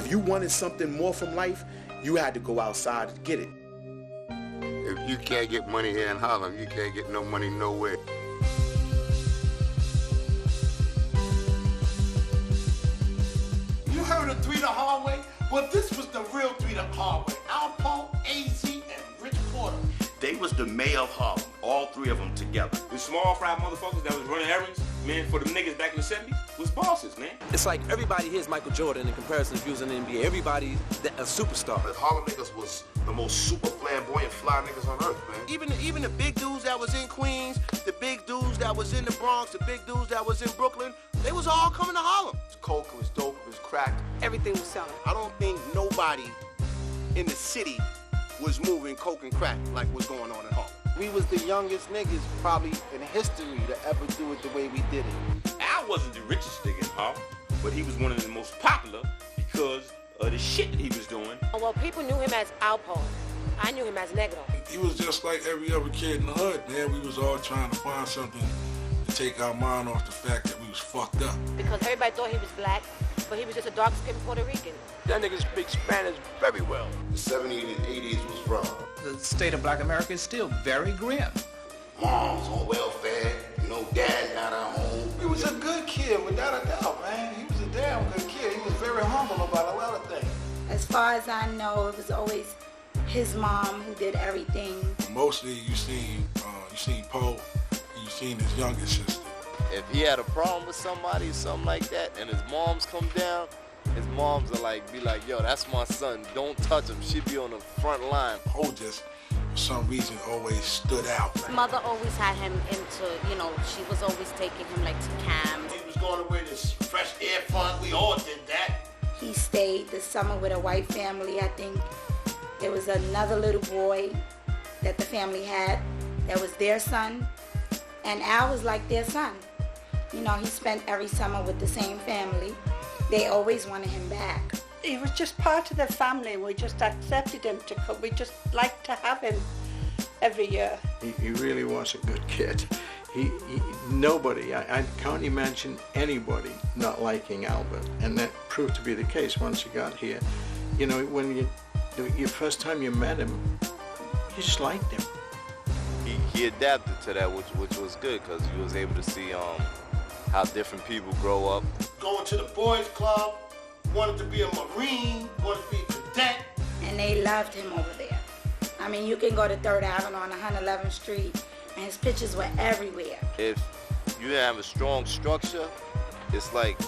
If you wanted something more from life, you had to go outside to get it. If you can't get money here in Harlem, you can't get no money nowhere. You heard of 3 the hard way? Well, this was the real 3 the hard way. Alpo, AZ, and Rich Porter. They was the mayor of Harlem, all 3 of them together. The small fry motherfuckers that was running errands, man, for the niggas back in the 70s, was bosses, man. It's like everybody here is Michael Jordan in comparison to views in the NBA. Everybody a superstar. The Harlem niggas was the most super flamboyant fly niggas on earth, man. Even the big dudes that was in Queens, the big dudes that was in the Bronx, the big dudes that was in Brooklyn, they was all coming to Harlem. It was coke, it was dope, it was crack. Everything was selling. I don't think nobody in the city was moving coke and crack like what's going on in Harlem. We was the youngest niggas probably in history to ever do it the way we did it. Al wasn't the richest nigga in Harlem, but he was one of the most popular because of the shit that he was doing. Well, people knew him as Alpo. I knew him as Negro. He was just like every other kid in the hood, man. We was all trying to find something to take our mind off the fact that we was fucked up. Because everybody thought he was black, but he was just a dark-skinned Puerto Rican. That nigga speaks Spanish very well. The 70s and 80s was rough. The state of black America is still very grim. Mom's on welfare, dad not at home. He was a good kid, without a doubt, man. He was a damn good kid. He was very humble about a lot of things. As far as I know, it was always his mom who did everything. Mostly you seen Poe and you seen his youngest sister. If he had a problem with somebody or something like that and his moms come down, his moms are be like, yo, that's my son, don't touch him. She be on the front line. Poe just, for some reason, always stood out. His mother always had him into, she was always taking him to camp. He was going away to Fresh Air Fund. We all did that. He stayed this summer with a white family. I think there was another little boy that the family had that was their son, and Al was like their son. He spent every summer with the same family. They always wanted him back. He was just part of the family. We just accepted him to come. We just liked to have him every year. He really was a good kid. Nobody, I can't imagine anybody not liking Albert, and that proved to be the case once he got here. When your first time you met him, you just liked him. He adapted to that, which was good, because you was able to see how different people grow up. Going to the boys club, wanted to be a Marine, wanted to be a cadet. And they loved him over there. I mean, you can go to 3rd Avenue on 111th Street, and his pictures were everywhere. If you didn't have a strong structure, it's like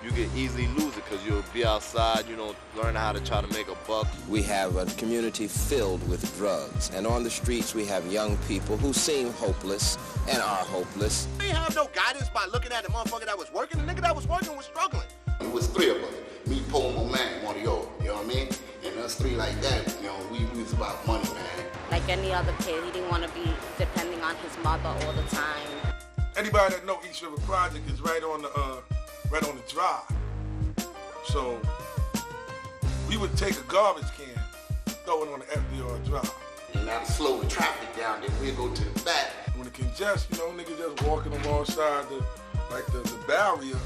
you could easily lose it because you'll be outside, learn how to try to make a buck. We have a community filled with drugs, and on the streets we have young people who seem hopeless and are hopeless. We didn't have no guidance by looking at the motherfucker that was working. The nigga that was working was struggling. It was 3 of us. Me, Poe, and my man, one of y'all. You know what I mean? And us 3 like that, we was about money, man. Like any other kid, he didn't want to be depending on his mother all the time. Anybody that know East River Project is right on the drive. So we would take a garbage can, throw it on the FDR drive. And now to slow the traffic down, then we'll go to the back. When it congests, niggas just walking alongside the barrier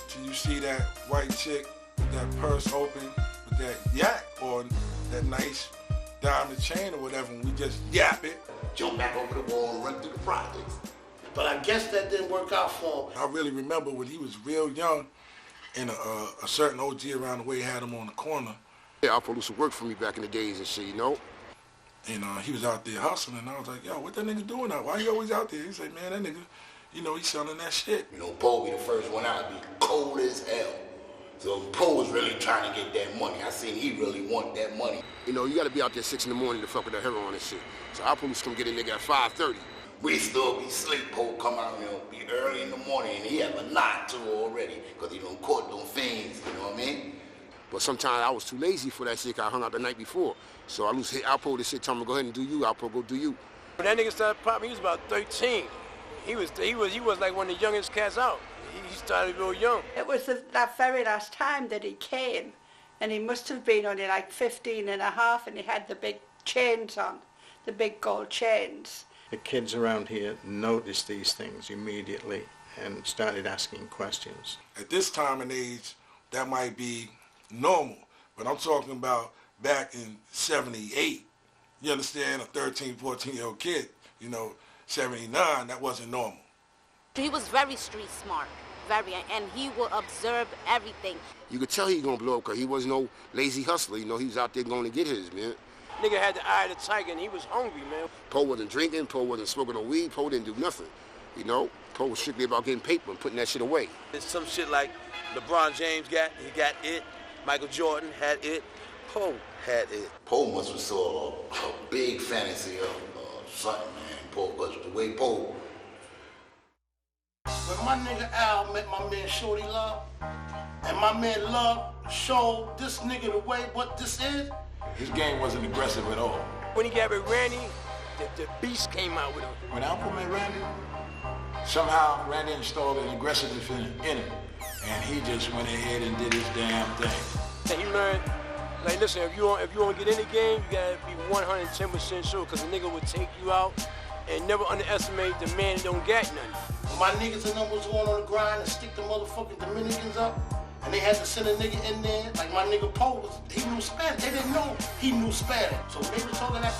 till you see that white chick with that purse open with that yak or that nice diamond chain or whatever, and we just yap it. Jump back over the wall and run through the projects. But I guess that didn't work out for him. I really remember when he was real young, and a certain OG around the way had him on the corner. Yeah, Alpo used to work for me back in the days and shit, And he was out there hustling, and I was like, yo, what that nigga doing out? Why he always out there? He said, man, that nigga, he's selling that shit. Poe be the first one out, be cold as hell. So Poe was really trying to get that money. I seen he really want that money. You got to be out there 6 in the morning to fuck with the heroin and shit. So Alpo used to come get a nigga at 5:30. We still be sleep. Poe come out, be early in the morning, and he have a knot too already, because he done caught them fiends, you know what I mean? But sometimes I was too lazy for that shit, 'cause I hung out the night before. So I used to hit Alpo this shit, tell him, go ahead and do you, Alpo, go do you. When that nigga started popping, he was about 13. He was like one of the youngest cats out. He started real young. It was that very last time that he came, and he must have been only 15 and a half, and he had the big chains on, the big gold chains. The kids around here noticed these things immediately and started asking questions. At this time and age, that might be normal. But I'm talking about back in 78. You understand? A 13, 14-year-old kid, 79, that wasn't normal. He was very street smart, and he would observe everything. You could tell he gonna blow up because he wasn't no lazy hustler. He was out there going to get his, man. Nigga had the eye of the tiger and he was hungry, man. Poe wasn't drinking, Poe wasn't smoking no weed, Poe didn't do nothing. Poe was strictly about getting paper and putting that shit away. It's some shit like LeBron James got it. Michael Jordan had it. Poe had it. Poe must have saw a big fantasy of something, man. Poe was the way Poe. When my nigga Al met my man Shorty Love, and my man Love showed this nigga the way what this is, his game wasn't aggressive at all. When he got with Randy, the beast came out with him. When Alpo met Randy, somehow Randy installed an aggressiveness in him, and he just went ahead and did his damn thing. And he learned, like, listen, if you want to get in the game, you gotta be 110% sure, because a nigga would take you out, and never underestimate the man that don't get nothing. When my niggas and them was going on the grind and stick the motherfucking Dominicans up, and they had to send a nigga in there, like my nigga Poe he knew Spanish. They didn't know he knew Spanish. So when they was talking that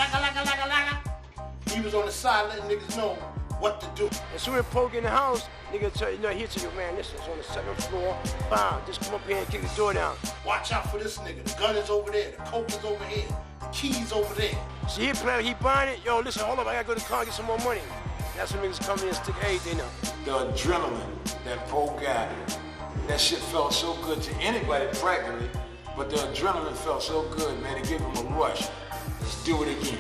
he was on the side letting niggas know what to do. As soon as Poe get in the house, nigga tell you, he'll tell you, man, listen, it's on the second floor. Bam, just come up here and kick the door down. Watch out for this nigga. The gun is over there. The coke is over here. The keys over there. See, he buying it. Yo, listen, hold up, I gotta go to the car and get some more money. That's when niggas come in and stick everything up. The adrenaline that Poe got, that shit felt so good to anybody practically, but the adrenaline felt so good, man, it gave him a rush. Let's do it again.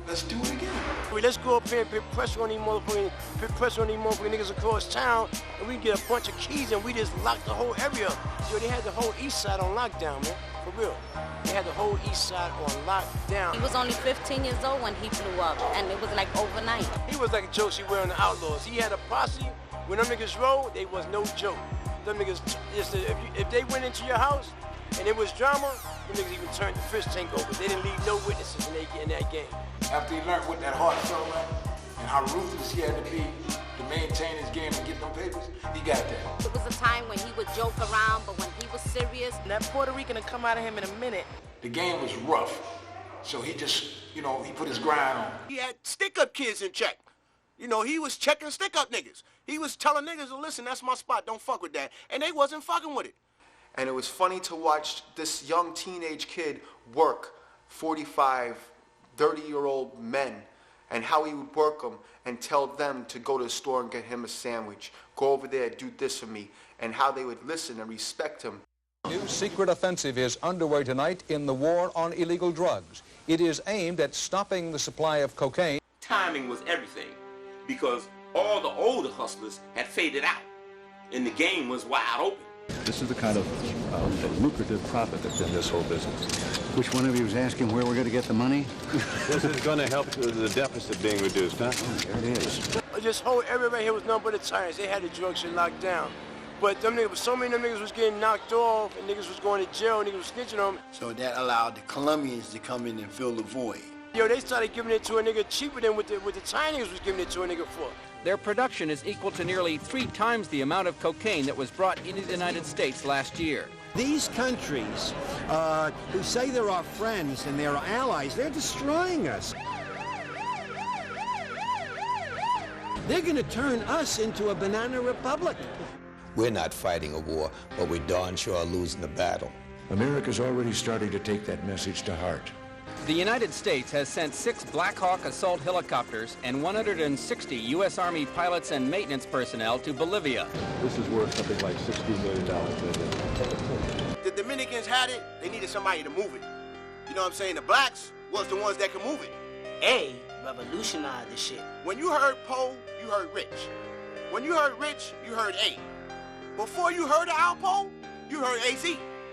Let's do it again. Let's go up here and put pressure on these motherfucking niggas across town, and we get a bunch of keys and we just lock the whole area up. Yo, they had the whole east side on lockdown, man. For real. They had the whole east side on lockdown. He was only 15 years old when he blew up, and it was like overnight. He was like Josie Ware on the Outlaws. He had a posse. When them niggas rolled, they was no joke. Them niggas, if they went into your house and it was drama, them niggas even turned the fish tank over. They didn't leave no witnesses in that game. After he learned what that heart felt like and how ruthless he had to be to maintain his game and get them papers, he got that. It was a time when he would joke around, but when he was serious, that Puerto Rican would come out of him in a minute. The game was rough, so he just, he put his grind on. He had stick-up kids in check. He was checking stick-up niggas. He was telling niggas, listen, that's my spot, don't fuck with that. And they wasn't fucking with it. And it was funny to watch this young teenage kid work 45, 30-year-old men, and how he would work them and tell them to go to the store and get him a sandwich. Go over there, do this for me, and how they would listen and respect him. New secret offensive is underway tonight in the war on illegal drugs. It is aimed at stopping the supply of cocaine. Timing was everything, because all the older hustlers had faded out, and the game was wide open. This is the kind of lucrative profit that's in this whole business. Which one of you is asking where we're going to get the money? This is going to help the deficit being reduced, huh? There it is. This whole area right here was nothing but the tyrants. They had the drug shit locked down. But them niggas, so many of them niggas was getting knocked off, and niggas was going to jail, and niggas was snitching on them. So that allowed the Colombians to come in and fill the void. Yo, they started giving it to a nigga cheaper than what the Chinese was giving it to a nigga for. Their production is equal to nearly 3 times the amount of cocaine that was brought into the United States last year. These countries who say they're our friends and they're our allies, they're destroying us. They're going to turn us into a banana republic. We're not fighting a war, but we darn sure are losing the battle. America's already starting to take that message to heart. The United States has sent 6 Black Hawk assault helicopters and 160 U.S. Army pilots and maintenance personnel to Bolivia. This is worth something like $60 million. The Dominicans had it, they needed somebody to move it. You know what I'm saying? The blacks was the ones that could move it. A revolutionized the shit. When you heard Poe, you heard Rich. When you heard Rich, you heard A. Before you heard of Alpo, you heard AZ.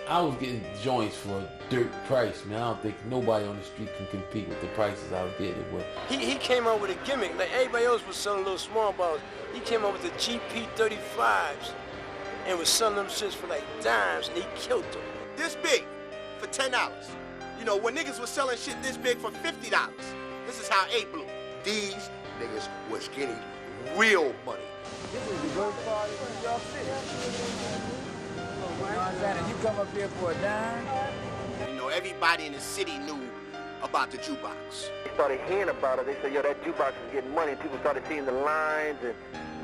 I was getting joints for a dirt price, man. I don't think nobody on the street can compete with the prices I was getting it with. He came up with a gimmick. Like everybody else was selling little small bottles. He came up with the GP35s and was selling them shits for like dimes, and he killed them. This big for $10. When niggas was selling shit this big for $50, this is how A blew. These niggas was getting real money. This is the worst part of New York City. You come up here for a dime, everybody in the city knew about the jukebox. They started hearing about it. They said, yo, that jukebox is getting money. And people started seeing the lines and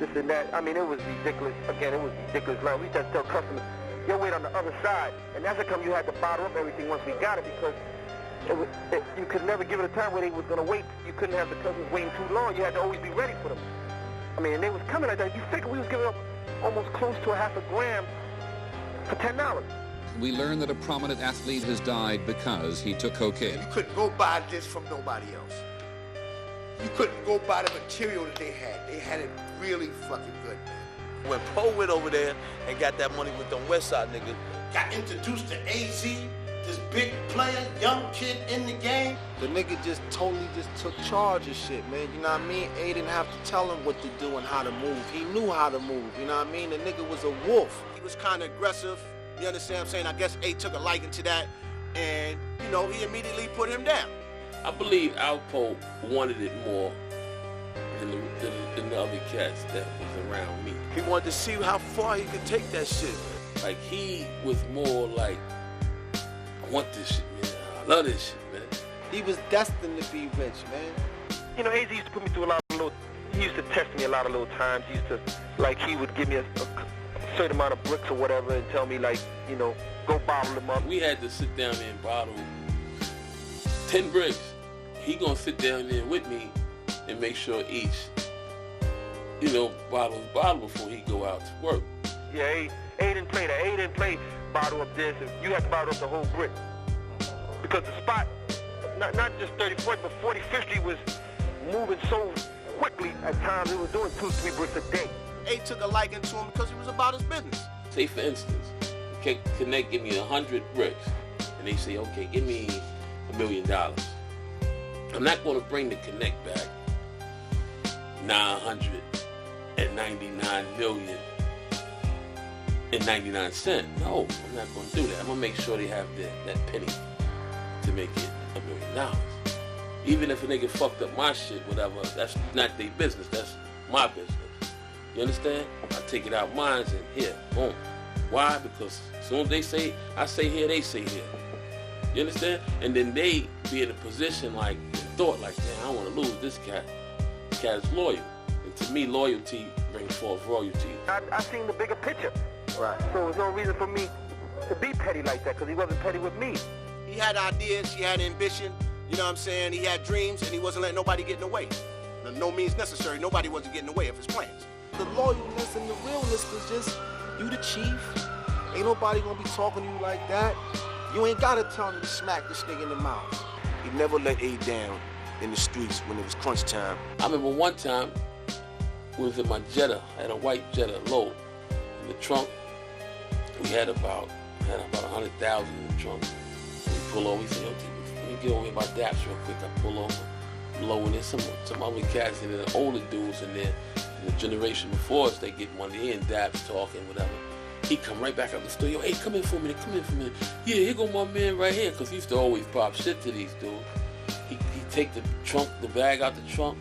this and that. I mean, it was ridiculous. Again, it was ridiculous. Like, we just tell customers, yo, wait on the other side. And that's how come you had to bottle up everything once we got it, because you could never give it a time where they was going to wait. You couldn't have the customers waiting too long. You had to always be ready for them. I mean, and they was coming like that. You figure we was giving up almost close to a half a gram for $10. We learn that a prominent athlete has died because he took cocaine. You couldn't go buy this from nobody else. You couldn't go buy the material that they had. They had it really fucking good, man. When Poe went over there and got that money with them West Side niggas, got introduced to AZ, this big player, young kid in the game. The nigga just totally took charge of shit, man. You know what I mean? A didn't have to tell him what to do and how to move. He knew how to move, you know what I mean? The nigga was a wolf. He was kind of aggressive, you understand what I'm saying? I guess A took a liking to that, and, you know, he immediately put him down. I believe Alpo wanted it more than the other cats that was around me. he wanted to see how far he could take that shit. Like, he was more like, I want this shit, man. I love this shit, man. He was destined to be rich, man. You know, AZ used to put me through a lot of he used to test me a lot of little times. He used to, like, he would give me a certain amount of bricks or whatever and tell me, like, you know, go bottle them up. We had to sit down there and bottle 10 bricks. He gonna sit down there with me and make sure each, you know, bottle before he go out to work. Yeah, A didn't play that. A didn't play bottle up this, and you had to bottle up the whole brick. Because the spot, not just 34th, but 45th Street was moving so quickly at times. It was doing 2-3 bricks a day. A took a liking to him because he was about his business. Say, for instance, Connect give me 100 bricks, and they say, okay, give me $1 million. I'm not going to bring the Connect back 999 million and 99 cents. No, I'm not going to do that. I'm going to make sure they have that penny to make it $1 million. Even if a nigga fucked up my shit, whatever, that's not their business. That's my business. You understand? I take it out mine and here, boom. Why? Because as soon as they say, I say here, they say here. You understand? And then they be in a position like, thought like, damn, I don't want to lose this cat. This cat is loyal. And to me, loyalty brings forth royalty. I seen the bigger picture. Right. So there's no reason for me to be petty like that, because he wasn't petty with me. He had ideas, he had ambition, you know what I'm saying? He had dreams, and he wasn't letting nobody get in the way. No means necessary, nobody wasn't getting in the way of his plans. The loyalness and the realness was just, you the chief. Ain't nobody gonna be talking to you like that. You ain't gotta tell me to smack this nigga in the mouth. He never let A down in the streets when it was crunch time. I remember one time, we was in my Jetta. I had a white Jetta low. In the trunk, we had about 100,000 in the trunk. We pull over, we say, yo, let me get over here by Daps real quick. I pull over, low in there, some other cats and the older dudes in there. The generation before us, they get money in, Daps talking, whatever. He come right back up the store, yo, hey, come in for a minute. Yeah, here go my man right here, because he used to always pop shit to these dudes. He take the bag out the trunk,